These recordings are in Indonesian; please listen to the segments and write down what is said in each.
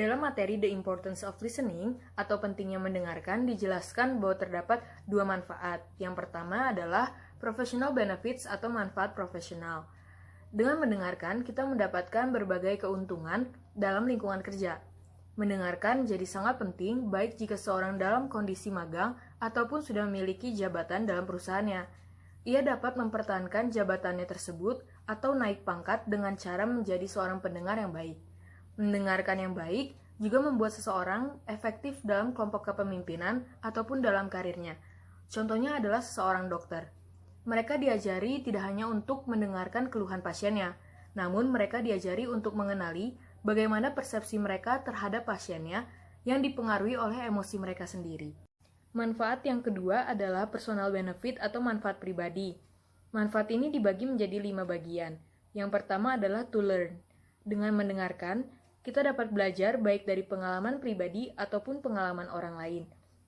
Dalam materi The Importance of Listening atau pentingnya mendengarkan dijelaskan bahwa terdapat dua manfaat. Yang pertama adalah professional benefits atau manfaat profesional. Dengan mendengarkan, kita mendapatkan berbagai keuntungan dalam lingkungan kerja. Mendengarkan jadi sangat penting baik jika seorang dalam kondisi magang ataupun sudah memiliki jabatan dalam perusahaannya. Ia dapat mempertahankan jabatannya tersebut atau naik pangkat dengan cara menjadi seorang pendengar yang baik. Mendengarkan yang baik juga membuat seseorang efektif dalam kelompok kepemimpinan ataupun dalam karirnya. Contohnya adalah seseorang dokter. Mereka diajari tidak hanya untuk mendengarkan keluhan pasiennya, namun mereka diajari untuk mengenali bagaimana persepsi mereka terhadap pasiennya yang dipengaruhi oleh emosi mereka sendiri. Manfaat yang kedua adalah personal benefit atau manfaat pribadi. Manfaat ini dibagi menjadi 5 bagian. Yang pertama adalah to learn. Dengan mendengarkan, kita dapat belajar baik dari pengalaman pribadi ataupun pengalaman orang lain,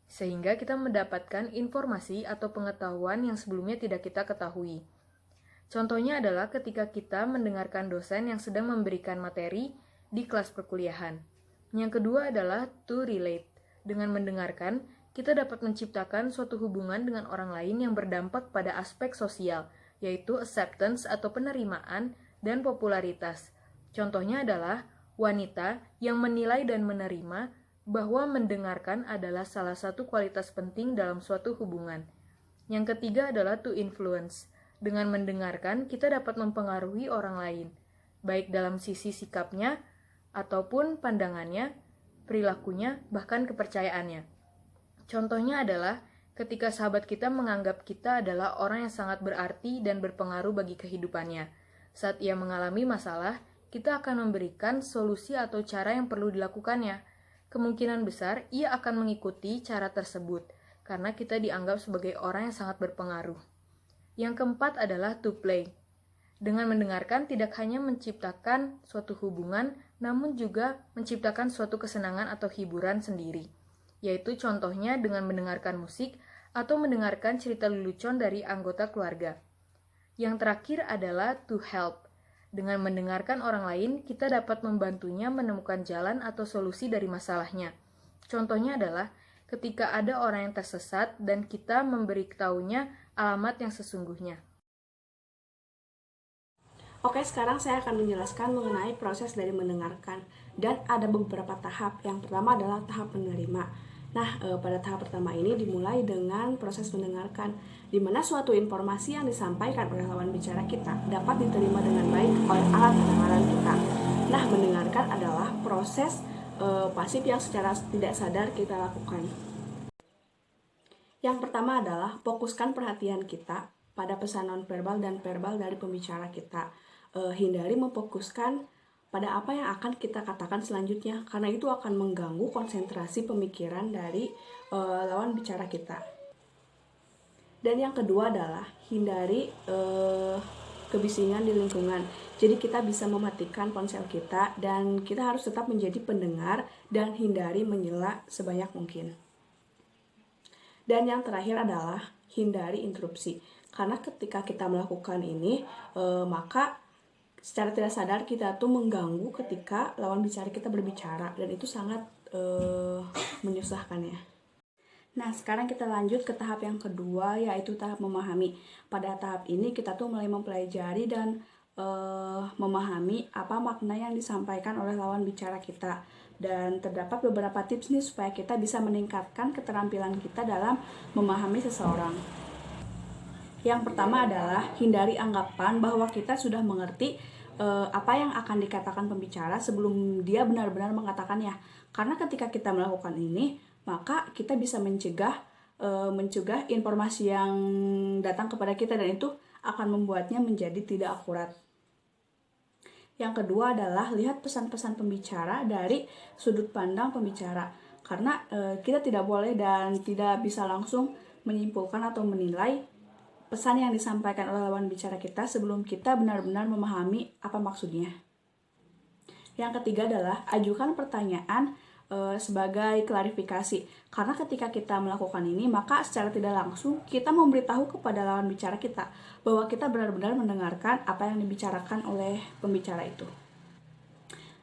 sehingga kita mendapatkan informasi atau pengetahuan yang sebelumnya tidak kita ketahui. Contohnya adalah ketika kita mendengarkan dosen yang sedang memberikan materi di kelas perkuliahan. Yang kedua adalah to relate. Dengan mendengarkan, kita dapat menciptakan suatu hubungan dengan orang lain yang berdampak pada aspek sosial, yaitu acceptance atau penerimaan dan popularitas. Contohnya adalah wanita yang menilai dan menerima bahwa mendengarkan adalah salah satu kualitas penting dalam suatu hubungan. Yang ketiga adalah to influence. Dengan mendengarkan, kita dapat mempengaruhi orang lain, baik dalam sisi sikapnya, ataupun pandangannya, perilakunya, bahkan kepercayaannya. Contohnya adalah ketika sahabat kita menganggap kita adalah orang yang sangat berarti dan berpengaruh bagi kehidupannya. Saat ia mengalami masalah, kita akan memberikan solusi atau cara yang perlu dilakukannya. Kemungkinan besar ia akan mengikuti cara tersebut, karena kita dianggap sebagai orang yang sangat berpengaruh. Yang keempat adalah to play. Dengan mendengarkan tidak hanya menciptakan suatu hubungan, namun juga menciptakan suatu kesenangan atau hiburan sendiri. Yaitu contohnya dengan mendengarkan musik atau mendengarkan cerita lelucon dari anggota keluarga. Yang terakhir adalah to help. Dengan mendengarkan orang lain, kita dapat membantunya menemukan jalan atau solusi dari masalahnya. Contohnya adalah ketika ada orang yang tersesat dan kita memberitahunya alamat yang sesungguhnya. Oke, sekarang saya akan menjelaskan mengenai proses dari mendengarkan. Dan ada beberapa tahap. Yang pertama adalah tahap menerima. Nah, pada tahap pertama ini dimulai dengan proses mendengarkan, di mana suatu informasi yang disampaikan oleh lawan bicara kita dapat diterima dengan baik oleh alat pendengaran kita. Nah, mendengarkan adalah proses pasif yang secara tidak sadar kita lakukan. Yang pertama adalah fokuskan perhatian kita pada pesan nonverbal dan verbal dari pembicara kita. Hindari memfokuskan pada apa yang akan kita katakan selanjutnya, karena itu akan mengganggu konsentrasi pemikiran dari lawan bicara kita. Dan yang kedua adalah hindari kebisingan di lingkungan. Jadi kita bisa mematikan ponsel kita dan kita harus tetap menjadi pendengar dan hindari menyela sebanyak mungkin. Dan yang terakhir adalah hindari interupsi. Karena ketika kita melakukan ini, maka secara tidak sadar kita tuh mengganggu ketika lawan bicara kita berbicara, dan itu sangat menyusahkan ya. Nah, sekarang kita lanjut ke tahap yang kedua, yaitu tahap memahami. Pada tahap ini kita tuh mulai mempelajari dan memahami apa makna yang disampaikan oleh lawan bicara kita. Dan terdapat beberapa tips nih supaya kita bisa meningkatkan keterampilan kita dalam memahami seseorang. Yang pertama adalah hindari anggapan bahwa kita sudah mengerti apa yang akan dikatakan pembicara sebelum dia benar-benar mengatakannya. Karena ketika kita melakukan ini, maka kita bisa mencegah informasi yang datang kepada kita, dan itu akan membuatnya menjadi tidak akurat. Yang kedua adalah lihat pesan-pesan pembicara dari sudut pandang pembicara. Karena kita tidak boleh dan tidak bisa langsung menyimpulkan atau menilai pesan yang disampaikan oleh lawan bicara kita sebelum kita benar-benar memahami apa maksudnya. Yang ketiga adalah ajukan pertanyaan sebagai klarifikasi. Karena ketika kita melakukan ini, maka secara tidak langsung kita memberitahu kepada lawan bicara kita bahwa kita benar-benar mendengarkan apa yang dibicarakan oleh pembicara itu.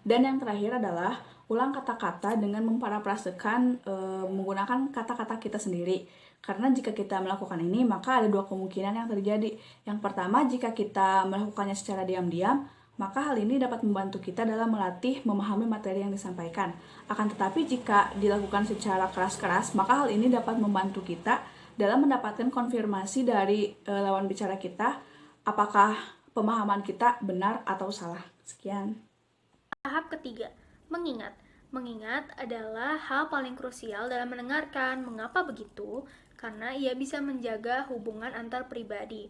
Dan yang terakhir adalah ulang kata-kata dengan memparafrasekan menggunakan kata-kata kita sendiri. Karena jika kita melakukan ini, maka ada dua kemungkinan yang terjadi. Yang pertama, jika kita melakukannya secara diam-diam, maka hal ini dapat membantu kita dalam melatih memahami materi yang disampaikan. Akan tetapi jika dilakukan secara keras-keras, maka hal ini dapat membantu kita dalam mendapatkan konfirmasi dari lawan bicara kita, apakah pemahaman kita benar atau salah. Sekian. Tahap ketiga, mengingat. Mengingat adalah hal paling krusial dalam mendengarkan. Mengapa begitu? Karena ia bisa menjaga hubungan antar pribadi.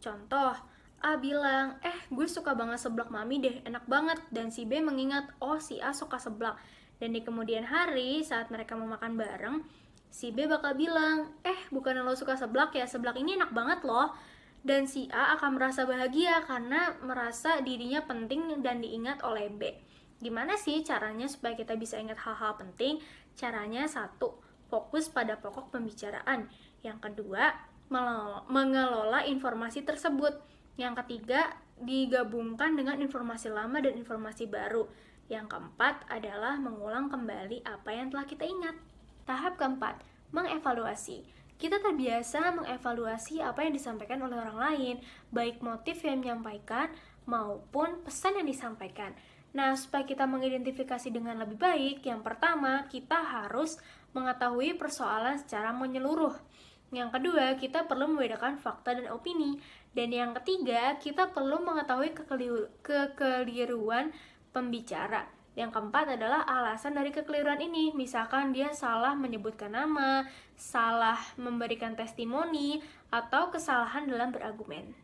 Contoh, A bilang, gue suka banget seblak mami deh, enak banget. Dan si B mengingat, oh si A suka seblak. Dan di kemudian hari, saat mereka mau makan bareng, si B bakal bilang, bukan lo suka seblak ya, seblak ini enak banget loh. Dan si A akan merasa bahagia karena merasa dirinya penting dan diingat oleh B. Gimana sih caranya supaya kita bisa ingat hal-hal penting? Caranya satu, fokus pada pokok pembicaraan. Yang kedua, mengelola informasi tersebut. Yang ketiga, digabungkan dengan informasi lama dan informasi baru. Yang keempat adalah mengulang kembali apa yang telah kita ingat. Tahap keempat, mengevaluasi. Kita terbiasa mengevaluasi apa yang disampaikan oleh orang lain, baik motif yang menyampaikan maupun pesan yang disampaikan. Nah, supaya kita mengidentifikasi dengan lebih baik, yang pertama, kita harus mengetahui persoalan secara menyeluruh. Yang kedua, kita perlu membedakan fakta dan opini. Dan yang ketiga, kita perlu mengetahui kekeliruan pembicara. Yang keempat adalah alasan dari kekeliruan ini. Misalkan dia salah menyebutkan nama, salah memberikan testimoni, atau kesalahan dalam berargumen.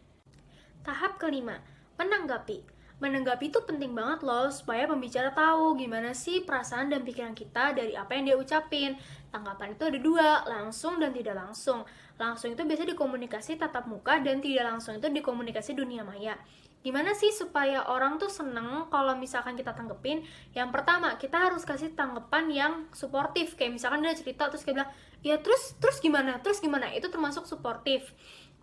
Tahap kelima, menanggapi. Menanggapi itu penting banget loh, supaya pembicara tahu gimana sih perasaan dan pikiran kita dari apa yang dia ucapin. Tanggapan itu ada dua, langsung dan tidak langsung. Langsung itu biasanya dikomunikasi tatap muka, dan tidak langsung itu dikomunikasi dunia maya. Gimana sih supaya orang tuh seneng kalau misalkan kita tanggepin? Yang pertama, kita harus kasih tanggapan yang suportif. Kayak misalkan dia cerita terus kayak bilang, ya terus gimana? Itu termasuk suportif.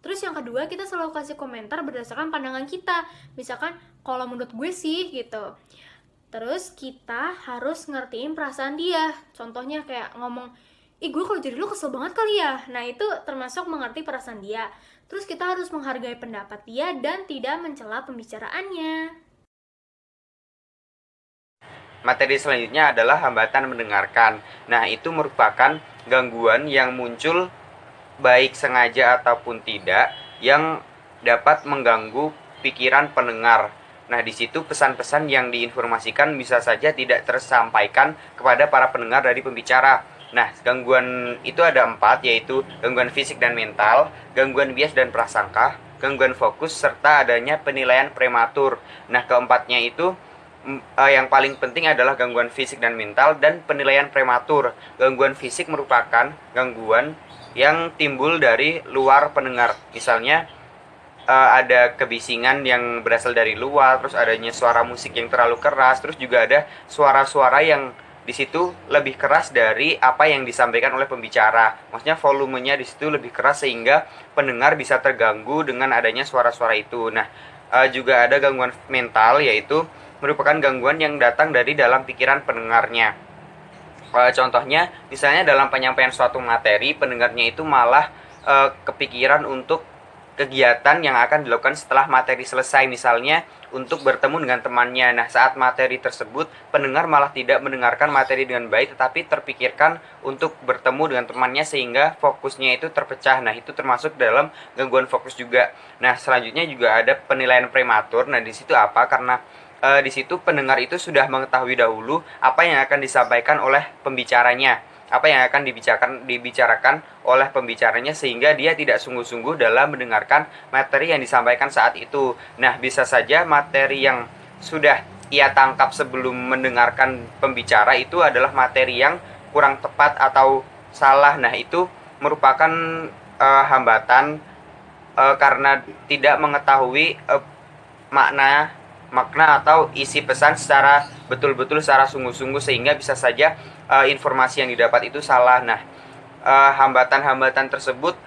Terus yang kedua, kita selalu kasih komentar berdasarkan pandangan kita. Misalkan, kalau menurut gue sih, gitu. Terus kita harus ngertiin perasaan dia. Contohnya kayak ngomong, gue kalau jadi lu kesel banget kali ya. Nah, itu termasuk mengerti perasaan dia. Terus kita harus menghargai pendapat dia dan tidak mencela pembicaraannya. Materi selanjutnya adalah hambatan mendengarkan. Nah, itu merupakan gangguan yang muncul baik sengaja ataupun tidak, yang dapat mengganggu pikiran pendengar. Nah, di situ pesan-pesan yang diinformasikan bisa saja tidak tersampaikan kepada para pendengar dari pembicara. Nah, gangguan itu ada 4, yaitu gangguan fisik dan mental, gangguan bias dan prasangka, gangguan fokus, serta adanya penilaian prematur. Nah, keempatnya itu yang paling penting adalah gangguan fisik dan mental dan penilaian prematur. Gangguan fisik merupakan gangguan yang timbul dari luar pendengar. Misalnya ada kebisingan yang berasal dari luar, terus adanya suara musik yang terlalu keras, terus juga ada suara-suara yang di situ lebih keras dari apa yang disampaikan oleh pembicara. Maksudnya volumenya di situ lebih keras sehingga pendengar bisa terganggu dengan adanya suara-suara itu. Nah, juga ada gangguan mental, yaitu merupakan gangguan yang datang dari dalam pikiran pendengarnya. Contohnya, misalnya dalam penyampaian suatu materi, pendengarnya itu malah kepikiran untuk kegiatan yang akan dilakukan setelah materi selesai, misalnya untuk bertemu dengan temannya. Nah, saat materi tersebut, pendengar malah tidak mendengarkan materi dengan baik, tetapi terpikirkan untuk bertemu dengan temannya sehingga fokusnya itu terpecah. Nah, itu termasuk dalam gangguan fokus juga. Nah, selanjutnya juga ada penilaian prematur. Nah, di situ apa? Karena di situ pendengar itu sudah mengetahui dahulu apa yang akan disampaikan oleh pembicaranya, apa yang akan dibicarakan oleh pembicaranya, sehingga dia tidak sungguh-sungguh dalam mendengarkan materi yang disampaikan saat itu. Nah, bisa saja materi yang sudah ia tangkap sebelum mendengarkan pembicara itu adalah materi yang kurang tepat atau salah. Nah, itu merupakan hambatan karena tidak mengetahui makna atau isi pesan secara betul-betul, secara sungguh-sungguh, sehingga bisa saja informasi yang didapat itu salah. Nah, hambatan-hambatan tersebut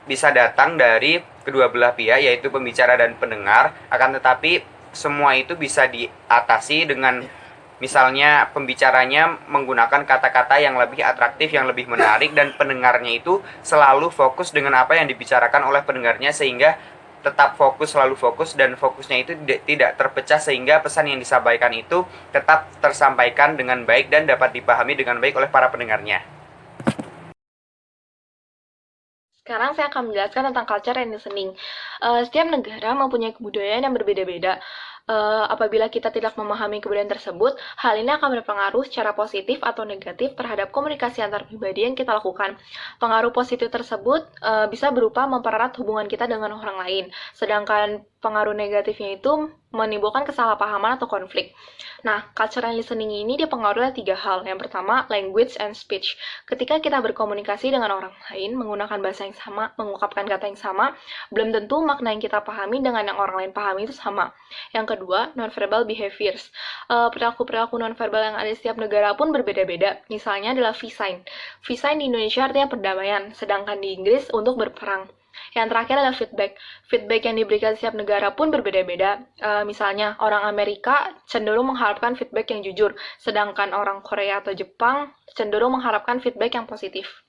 bisa datang dari kedua belah pihak, yaitu pembicara dan pendengar. Akan tetapi semua itu bisa diatasi dengan Misalnya pembicaranya menggunakan kata-kata yang lebih atraktif, yang lebih menarik, dan pendengarnya itu selalu fokus dengan apa yang dibicarakan oleh pendengarnya, sehingga tetap fokus, selalu fokus, dan fokusnya itu tidak terpecah, sehingga pesan yang disampaikan itu tetap tersampaikan dengan baik dan dapat dipahami dengan baik oleh para pendengarnya. Sekarang saya akan menjelaskan tentang culture and listening. Setiap negara mempunyai kebudayaan yang berbeda-beda. Apabila kita tidak memahami kebudayaan tersebut, hal ini akan berpengaruh secara positif atau negatif terhadap komunikasi antar pribadi yang kita lakukan. Pengaruh positif tersebut bisa berupa mempererat hubungan kita dengan orang lain, sedangkan pengaruh negatifnya itu menimbulkan kesalahpahaman atau konflik. Nah, cultural listening ini dipengaruhi oleh 3 hal. Yang pertama, language and speech. Ketika kita berkomunikasi dengan orang lain menggunakan bahasa yang sama, mengungkapkan kata yang sama, belum tentu makna yang kita pahami dengan yang orang lain pahami itu sama. Yang kedua, nonverbal behaviors. Perilaku-perilaku nonverbal yang ada di setiap negara pun berbeda-beda. Misalnya adalah V-sign. V-sign di Indonesia artinya perdamaian, sedangkan di Inggris untuk berperang. Yang terakhir adalah feedback. Feedback yang diberikan setiap negara pun berbeda-beda. Misalnya, orang Amerika cenderung mengharapkan feedback yang jujur, sedangkan orang Korea atau Jepang cenderung mengharapkan feedback yang positif.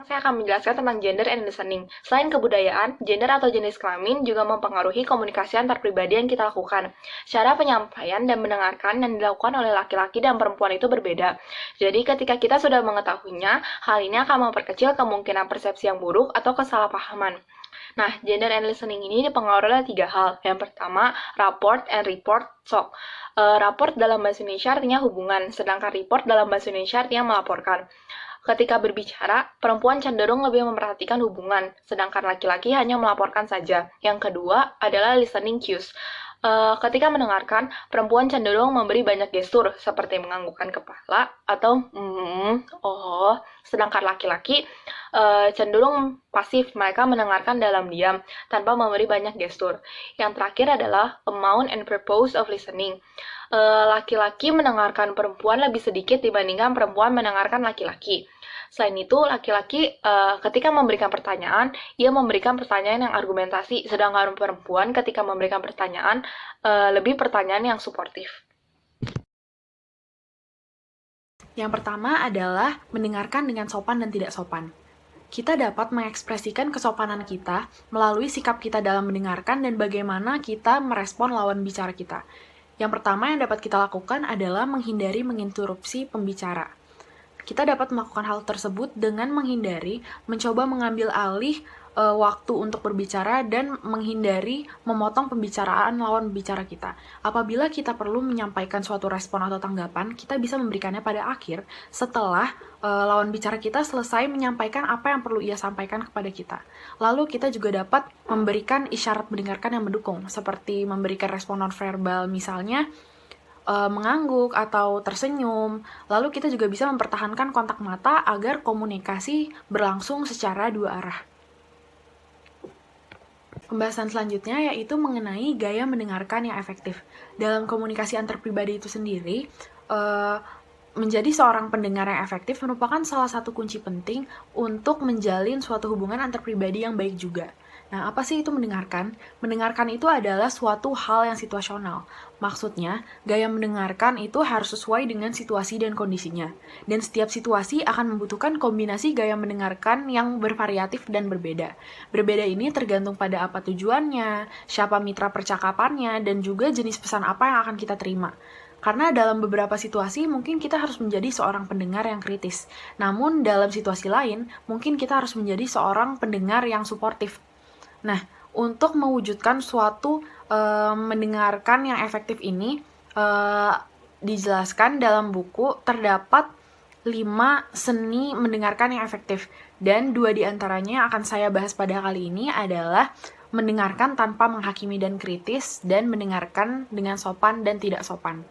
Saya akan menjelaskan tentang gender and listening. Selain kebudayaan, gender atau jenis kelamin juga mempengaruhi komunikasi antar pribadi yang kita lakukan. Cara penyampaian dan mendengarkan yang dilakukan oleh laki-laki dan perempuan itu berbeda. Jadi ketika kita sudah mengetahuinya, hal ini akan memperkecil kemungkinan persepsi yang buruk atau kesalahpahaman. Nah, gender and listening ini dipengaruhi oleh 3 hal. Yang pertama, rapport and report talk. Rapport dalam bahasa Indonesia artinya hubungan, sedangkan report dalam bahasa Indonesia artinya melaporkan. Ketika berbicara, perempuan cenderung lebih memperhatikan hubungan, sedangkan laki-laki hanya melaporkan saja. Yang kedua adalah listening cues. Ketika mendengarkan, perempuan cenderung memberi banyak gestur, seperti menganggukkan kepala atau oh, sedangkan laki-laki cenderung pasif, mereka mendengarkan dalam diam, tanpa memberi banyak gestur. Yang terakhir adalah amount and purpose of listening. Laki-laki mendengarkan perempuan lebih sedikit dibandingkan perempuan mendengarkan laki-laki. Selain itu, laki-laki ketika memberikan pertanyaan, ia memberikan pertanyaan yang argumentasi, sedangkan perempuan ketika memberikan pertanyaan, lebih pertanyaan yang suportif. Yang pertama adalah mendengarkan dengan sopan dan tidak sopan. Kita dapat mengekspresikan kesopanan kita melalui sikap kita dalam mendengarkan dan bagaimana kita merespon lawan bicara kita. Yang pertama yang dapat kita lakukan adalah menghindari menginterupsi pembicara. Kita dapat melakukan hal tersebut dengan menghindari mencoba mengambil alih waktu untuk berbicara dan menghindari memotong pembicaraan lawan bicara kita. Apabila kita perlu menyampaikan suatu respon atau tanggapan, kita bisa memberikannya pada akhir setelah lawan bicara kita selesai menyampaikan apa yang perlu ia sampaikan kepada kita. Lalu kita juga dapat memberikan isyarat mendengarkan yang mendukung, seperti memberikan respon nonverbal, misalnya mengangguk atau tersenyum. Lalu kita juga bisa mempertahankan kontak mata agar komunikasi berlangsung secara 2 arah. Pembahasan selanjutnya yaitu mengenai gaya mendengarkan yang efektif. Dalam komunikasi antar pribadi itu sendiri, menjadi seorang pendengar yang efektif merupakan salah satu kunci penting untuk menjalin suatu hubungan antar pribadi yang baik juga. Nah, apa sih itu mendengarkan? Mendengarkan itu adalah suatu hal yang situasional. Maksudnya, gaya mendengarkan itu harus sesuai dengan situasi dan kondisinya. Dan setiap situasi akan membutuhkan kombinasi gaya mendengarkan yang bervariatif dan berbeda. Berbeda ini tergantung pada apa tujuannya, siapa mitra percakapannya, dan juga jenis pesan apa yang akan kita terima. Karena dalam beberapa situasi mungkin kita harus menjadi seorang pendengar yang kritis. Namun dalam situasi lain, mungkin kita harus menjadi seorang pendengar yang suportif. Nah, untuk mewujudkan suatu mendengarkan yang efektif ini, dijelaskan dalam buku terdapat 5 seni mendengarkan yang efektif. Dan 2 diantaranya akan saya bahas pada kali ini adalah mendengarkan tanpa menghakimi dan kritis, dan mendengarkan dengan sopan dan tidak sopan.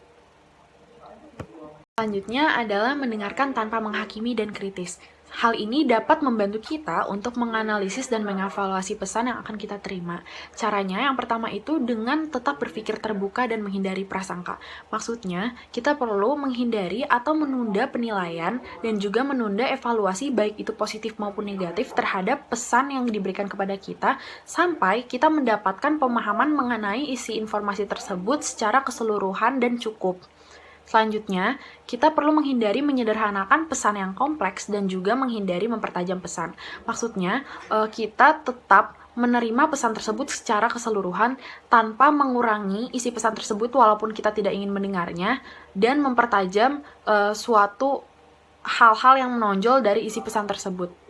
Selanjutnya adalah mendengarkan tanpa menghakimi dan kritis. Hal ini dapat membantu kita untuk menganalisis dan mengevaluasi pesan yang akan kita terima. Caranya yang pertama itu dengan tetap berpikir terbuka dan menghindari prasangka. Maksudnya, kita perlu menghindari atau menunda penilaian dan juga menunda evaluasi baik itu positif maupun negatif terhadap pesan yang diberikan kepada kita sampai kita mendapatkan pemahaman mengenai isi informasi tersebut secara keseluruhan dan cukup. Selanjutnya, kita perlu menghindari menyederhanakan pesan yang kompleks dan juga menghindari mempertajam pesan. Maksudnya, kita tetap menerima pesan tersebut secara keseluruhan tanpa mengurangi isi pesan tersebut walaupun kita tidak ingin mendengarnya dan mempertajam suatu hal-hal yang menonjol dari isi pesan tersebut.